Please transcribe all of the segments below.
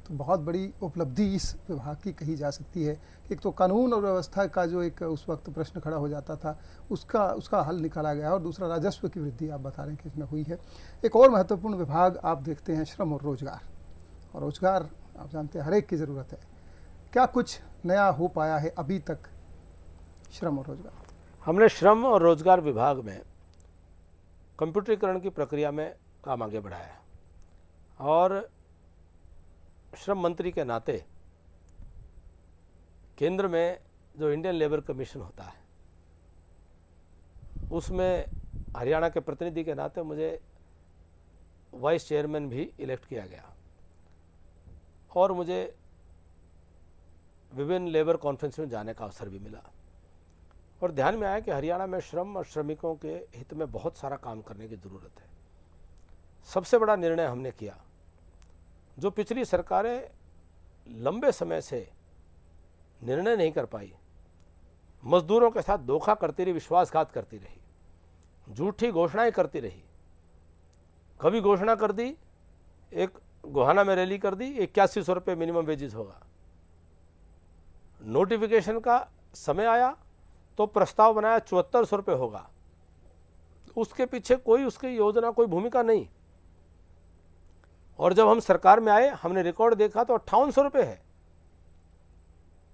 तो बहुत बड़ी उपलब्धि इस विभाग की कही जा सकती है। एक तो कानून और व्यवस्था का जो एक उस वक्त प्रश्न खड़ा हो जाता था उसका हल निकाला गया, और दूसरा राजस्व की वृद्धि आप बता रहे हैं कि इसमें हुई है। एक और महत्वपूर्ण विभाग आप देखते हैं श्रम और रोजगार, और रोजगार आप जानते हैं हर एक की ज़रूरत है। क्या कुछ नया हो पाया है अभी तक श्रम और रोजगार? हमने श्रम और रोजगार विभाग में कंप्यूटरीकरण की प्रक्रिया में काम आगे बढ़ाया, और श्रम मंत्री के नाते केंद्र में जो इंडियन लेबर कमीशन होता है उसमें हरियाणा के प्रतिनिधि के नाते मुझे वाइस चेयरमैन भी इलेक्ट किया गया, और मुझे विभिन्न लेबर कॉन्फ्रेंस में जाने का अवसर भी मिला। और ध्यान में आया कि हरियाणा में श्रम और श्रमिकों के हित में बहुत सारा काम करने की ज़रूरत है। सबसे बड़ा निर्णय हमने किया, जो पिछली सरकारें लंबे समय से निर्णय नहीं कर पाई, मजदूरों के साथ धोखा करती रही, विश्वासघात करती रही, झूठी घोषणाएं करती रही। कभी घोषणा कर दी, एक गोहाना में रैली कर दी, 8100 रुपये मिनिमम वेजेस होगा। नोटिफिकेशन का समय आया तो प्रस्ताव बनाया 7400 रुपये होगा। उसके पीछे कोई उसकी योजना, कोई भूमिका नहीं। और जब हम सरकार में आए, हमने रिकॉर्ड देखा तो 5800 रुपये है।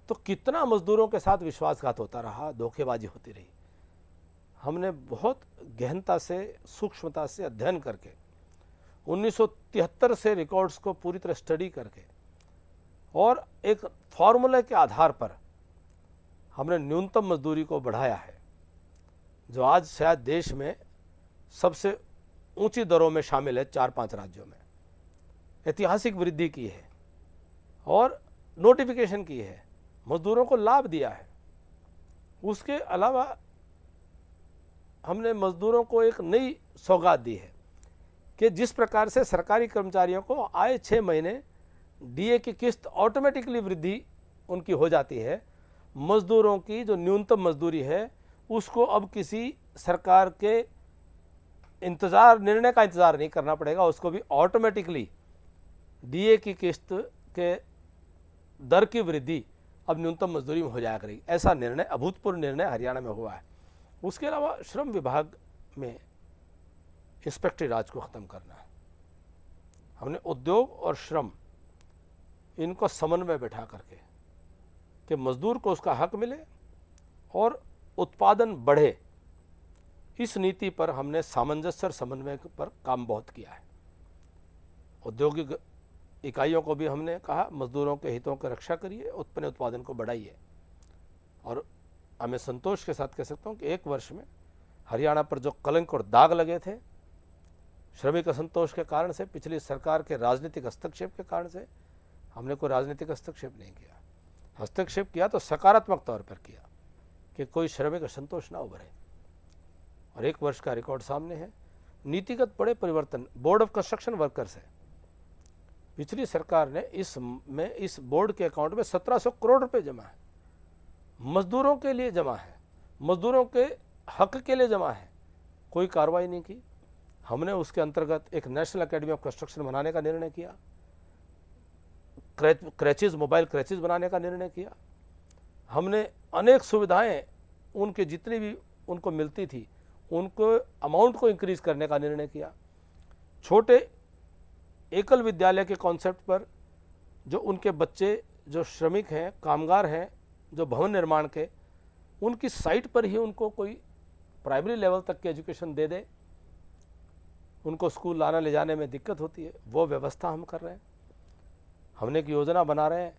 तो कितना मजदूरों के साथ विश्वासघात होता रहा, धोखेबाजी होती रही। हमने बहुत गहनता से, सूक्ष्मता से अध्ययन करके 1973 से रिकॉर्ड्स को पूरी तरह स्टडी करके और एक फॉर्मूले के आधार पर हमने न्यूनतम मजदूरी को बढ़ाया है, जो आज शायद देश में सबसे ऊंची दरों में शामिल है। 4-5 राज्यों में ऐतिहासिक वृद्धि की है, और नोटिफिकेशन की है, मजदूरों को लाभ दिया है। उसके अलावा हमने मजदूरों को एक नई सौगात दी है कि जिस प्रकार से सरकारी कर्मचारियों को आए 6 महीने डीए की किस्त ऑटोमेटिकली वृद्धि उनकी हो जाती है, मजदूरों की जो न्यूनतम मजदूरी है उसको अब किसी सरकार के निर्णय का इंतजार नहीं करना पड़ेगा, उसको भी ऑटोमेटिकली डीए की किस्त के दर की वृद्धि अब न्यूनतम मजदूरी में हो जाया करेगी। ऐसा निर्णय, अभूतपूर्व निर्णय हरियाणा में हुआ है। उसके अलावा श्रम विभाग में इंस्पेक्टरी राज को ख़त्म करना है। हमने उद्योग और श्रम इनको समन्वय बैठा करके कि मजदूर को उसका हक मिले और उत्पादन बढ़े, इस नीति पर हमने सामंजस्य और समन्वय पर काम बहुत किया है। औद्योगिक इकाइयों को भी हमने कहा मजदूरों के हितों की रक्षा करिए, उत्पन्न उत्पादन को बढ़ाइए। और हमें संतोष के साथ कह सकता हूँ कि 1 वर्ष में हरियाणा पर जो कलंक और दाग लगे थे श्रमिक असंतोष के कारण से, पिछली सरकार के राजनीतिक हस्तक्षेप के कारण से, हमने कोई राजनीतिक हस्तक्षेप नहीं किया। हस्तक्षेप किया तो सकारात्मक तौर पर किया कि कोई श्रमिक असंतोष ना उभरे। और 1 वर्ष का रिकॉर्ड सामने है। नीतिगत बड़े परिवर्तन बोर्ड ऑफ कंस्ट्रक्शन वर्कर्स है। पिछली सरकार ने इस बोर्ड के अकाउंट में 1700 करोड़ रुपए जमा है, मजदूरों के लिए जमा है, मजदूरों के हक के लिए जमा है, कोई कार्रवाई नहीं की। हमने उसके अंतर्गत एक नेशनल एकेडमी ऑफ कंस्ट्रक्शन बनाने का निर्णय किया, क्रैचेज, मोबाइल क्रैचेज बनाने का निर्णय किया। हमने अनेक सुविधाएं उनके जितनी भी उनको मिलती थी उनको अमाउंट को इंक्रीज करने का निर्णय किया। छोटे एकल विद्यालय के कॉन्सेप्ट पर जो उनके बच्चे जो श्रमिक हैं, कामगार हैं, जो भवन निर्माण के, उनकी साइट पर ही उनको कोई प्राइमरी लेवल तक की एजुकेशन दे दे, उनको स्कूल लाना ले जाने में दिक्कत होती है, वो व्यवस्था हम कर रहे हैं। हमने एक योजना बना रहे हैं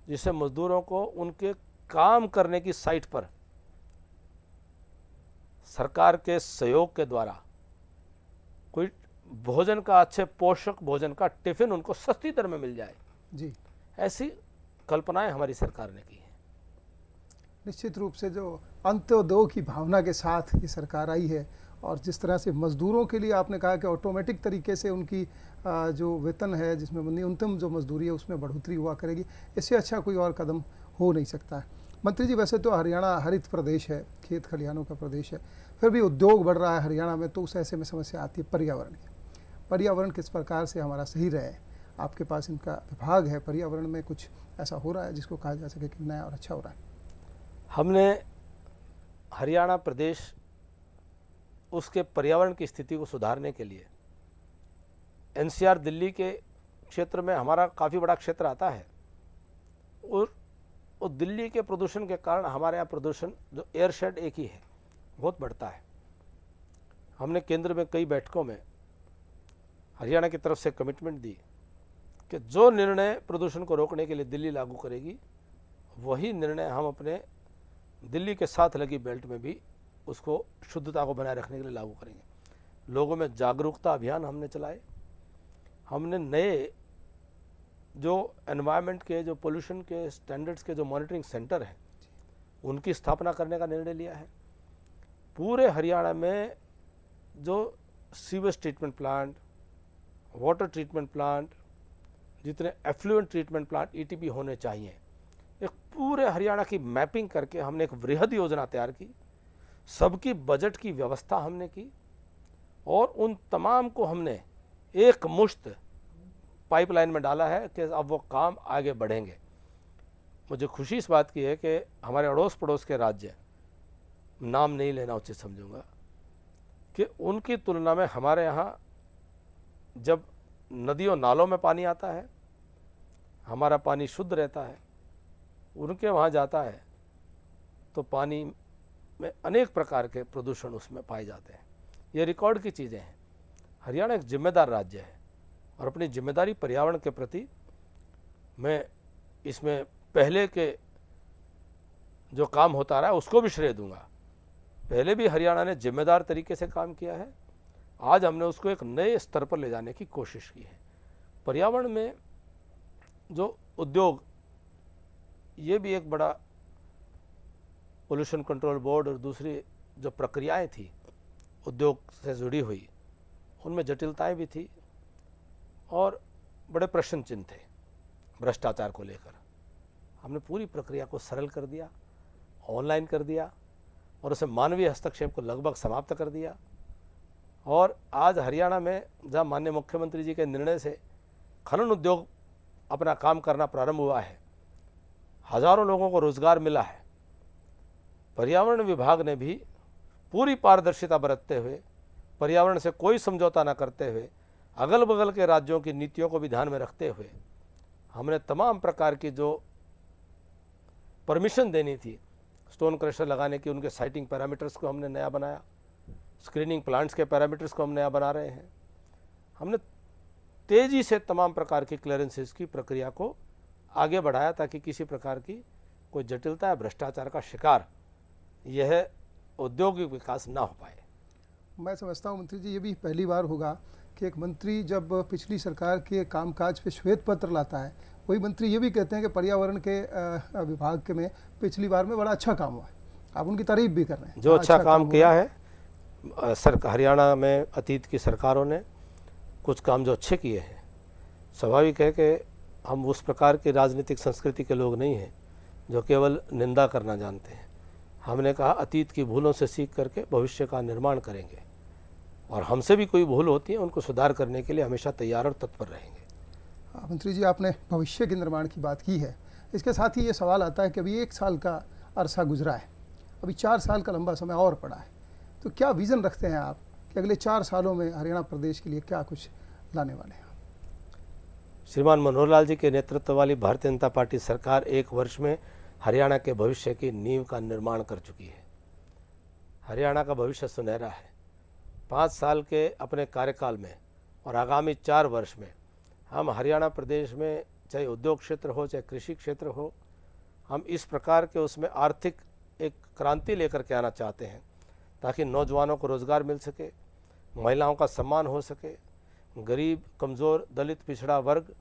जिससे मजदूरों को उनके काम करने की साइट पर सरकार के सहयोग के द्वारा कोई भोजन का, अच्छे पोषक भोजन का टिफिन उनको सस्ती दर में मिल जाए जी। ऐसी कल्पनाएं हमारी सरकार ने की है। निश्चित रूप से जो अंत्योदय की भावना के साथ ये सरकार आई है, और जिस तरह से मजदूरों के लिए आपने कहा कि ऑटोमेटिक तरीके से उनकी जो वेतन है, जिसमें न्यूनतम जो मजदूरी है उसमें बढ़ोतरी हुआ करेगी, इससे अच्छा कोई और कदम हो नहीं सकता है। मंत्री जी, वैसे तो हरियाणा हरित प्रदेश है, खेत खलिहानों का प्रदेश है, फिर भी उद्योग बढ़ रहा है हरियाणा में, तो उस ऐसे में समस्या आती है पर्यावरण की। पर्यावरण किस प्रकार से हमारा सही रहे, आपके पास इनका विभाग है पर्यावरण में, कुछ ऐसा हो रहा है जिसको कहा जा सके कि नया और अच्छा हो रहा है? हमने हरियाणा प्रदेश उसके पर्यावरण की स्थिति को सुधारने के लिए एनसीआर दिल्ली के क्षेत्र में हमारा काफ़ी बड़ा क्षेत्र आता है, और दिल्ली के प्रदूषण के कारण हमारे यहाँ प्रदूषण जो एयर शेड एक ही है बहुत बढ़ता है। हमने केंद्र में कई बैठकों में हरियाणा की तरफ से कमिटमेंट दी कि जो निर्णय प्रदूषण को रोकने के लिए दिल्ली लागू करेगी वही निर्णय हम अपने दिल्ली के साथ लगी बेल्ट में भी उसको शुद्धता को बनाए रखने के लिए लागू करेंगे। लोगों में जागरूकता अभियान हमने चलाए। हमने नए जो एनवायरनमेंट के, जो पोल्यूशन के स्टैंडर्ड्स के जो मॉनिटरिंग सेंटर हैं उनकी स्थापना करने का निर्णय लिया है। पूरे हरियाणा में जो sewage treatment plant, water treatment plant, जितने एफ्लुएंट ट्रीटमेंट प्लांट ईटीपी होने चाहिए, एक पूरे हरियाणा की मैपिंग करके हमने एक वृहद योजना तैयार की। सबकी बजट की व्यवस्था हमने की और उन तमाम को हमने एक मुश्त पाइपलाइन में डाला है कि अब वो काम आगे बढ़ेंगे। मुझे खुशी इस बात की है कि हमारे अड़ोस पड़ोस के राज्य, नाम नहीं लेना उचित समझूंगा, कि उनकी तुलना में हमारे यहाँ जब नदियों नालों में पानी आता है हमारा पानी शुद्ध रहता है, उनके वहाँ जाता है तो पानी में अनेक प्रकार के प्रदूषण उसमें पाए जाते हैं। ये रिकॉर्ड की चीज़ें हैं। हरियाणा एक जिम्मेदार राज्य है और अपनी जिम्मेदारी पर्यावरण के प्रति मैं इसमें पहले के जो काम होता रहा है उसको भी श्रेय दूंगा। पहले भी हरियाणा ने जिम्मेदार तरीके से काम किया है, आज हमने उसको एक नए स्तर पर ले जाने की कोशिश की है। पर्यावरण में जो उद्योग, ये भी एक बड़ा पोल्यूशन कंट्रोल बोर्ड और दूसरी जो प्रक्रियाएं थी उद्योग से जुड़ी हुई, उनमें जटिलताएं भी थी और बड़े प्रश्न चिन्ह थे। भ्रष्टाचार को लेकर हमने पूरी प्रक्रिया को सरल कर दिया, ऑनलाइन कर दिया और उसे मानवीय हस्तक्षेप को लगभग समाप्त कर दिया। और आज हरियाणा में जहाँ माननीय मुख्यमंत्री जी के निर्णय से खनन उद्योग अपना काम करना प्रारंभ हुआ है, हजारों लोगों को रोजगार मिला है। पर्यावरण विभाग ने भी पूरी पारदर्शिता बरतते हुए, पर्यावरण से कोई समझौता न करते हुए, अगल बगल के राज्यों की नीतियों को भी ध्यान में रखते हुए हमने तमाम प्रकार की जो परमिशन देनी थी स्टोन क्रशर लगाने की, उनके साइटिंग पैरामीटर्स को हमने नया बनाया, स्क्रीनिंग प्लांट्स के पैरामीटर्स को हम नया बना रहे हैं। हमने तेज़ी से तमाम प्रकार की क्लियरेंसेस की प्रक्रिया को आगे बढ़ाया ताकि किसी प्रकार की कोई जटिलता या भ्रष्टाचार का शिकार यह औद्योगिक विकास ना हो पाए। मैं समझता हूँ मंत्री जी, ये भी पहली बार होगा कि एक मंत्री जब पिछली सरकार के कामकाज पे श्वेत पत्र लाता है, वही मंत्री ये भी कहते हैं कि पर्यावरण के विभाग के में पिछली बार में बड़ा अच्छा काम हुआ है। आप उनकी तारीफ भी कर रहे हैं। जो अच्छा काम किया है हरियाणा में अतीत की सरकारों ने, कुछ काम जो अच्छे किए हैं। स्वाभाविक है कि हम उस प्रकार की राजनीतिक संस्कृति के लोग नहीं हैं जो केवल निंदा करना जानते हैं। हमने कहा अतीत की भूलों से सीख करके भविष्य का निर्माण करेंगे और हमसे भी कोई भूल होती है उनको सुधार करने के लिए हमेशा तैयार और तत्पर रहेंगे। मंत्री जी, आपने भविष्य के निर्माण की बात की है, इसके साथ ही ये सवाल आता है कि अभी 1 साल का अरसा गुजरा है, अभी 4 साल का लंबा समय और पड़ा है, तो क्या विज़न रखते हैं आप कि अगले 4 सालों में हरियाणा प्रदेश के लिए क्या कुछ लाने वाले हैं? श्रीमान मनोहर लाल जी के नेतृत्व वाली भारतीय जनता पार्टी सरकार 1 वर्ष में हरियाणा के भविष्य की नींव का निर्माण कर चुकी है। हरियाणा का भविष्य सुनहरा है। 5 साल के अपने कार्यकाल में और आगामी 4 वर्ष में हम हरियाणा प्रदेश में चाहे उद्योग क्षेत्र हो चाहे कृषि क्षेत्र हो, हम इस प्रकार के उसमें आर्थिक एक क्रांति लेकर के आना चाहते हैं ताकि नौजवानों को रोज़गार मिल सके, महिलाओं का सम्मान हो सके, गरीब, कमज़ोर, दलित, पिछड़ा वर्ग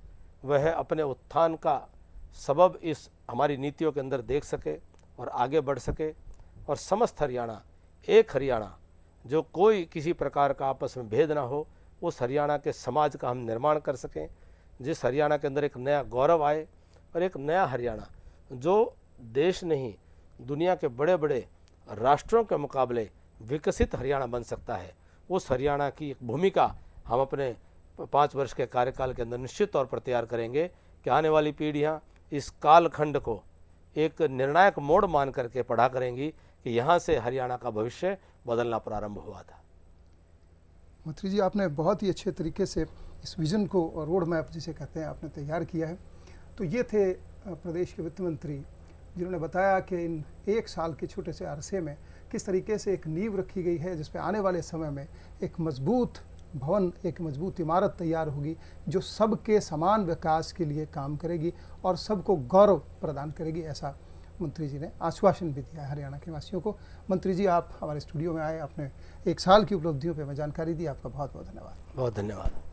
वह अपने उत्थान का सबब इस हमारी नीतियों के अंदर देख सके और आगे बढ़ सके और समस्त हरियाणा, एक हरियाणा जो कोई किसी प्रकार का आपस में भेद ना हो, उस हरियाणा के समाज का हम निर्माण कर सकें, जिस हरियाणा के अंदर एक नया गौरव आए और एक नया हरियाणा जो देश नहीं दुनिया के बड़े बड़े राष्ट्रों के मुकाबले विकसित हरियाणा बन सकता है, उस हरियाणा की एक भूमिका हम अपने 5 वर्ष के कार्यकाल के अंदर निश्चित तौर पर तैयार करेंगे कि आने वाली पीढ़ियाँ इस कालखंड को एक निर्णायक मोड़ मान करके पढ़ा करेंगी कि यहाँ से हरियाणा का भविष्य बदलना प्रारंभ हुआ था। मंत्री जी, आपने बहुत ही अच्छे तरीके से इस विजन को और रोड मैप जिसे कहते हैं आपने तैयार किया है। तो ये थे प्रदेश के वित्त मंत्री जिन्होंने बताया कि इन 1 साल के छोटे से अरसे में किस तरीके से एक नींव रखी गई है जिस पे आने वाले समय में एक मजबूत भवन, एक मजबूत इमारत तैयार होगी जो सबके समान विकास के लिए काम करेगी और सबको गौरव प्रदान करेगी। ऐसा मंत्री जी ने आश्वासन भी दिया है हरियाणा के वासियों को। मंत्री जी, आप हमारे स्टूडियो में आए, आपने 1 साल की उपलब्धियों पर हमें जानकारी दी। आपका बहुत बहुत धन्यवाद। बहुत धन्यवाद।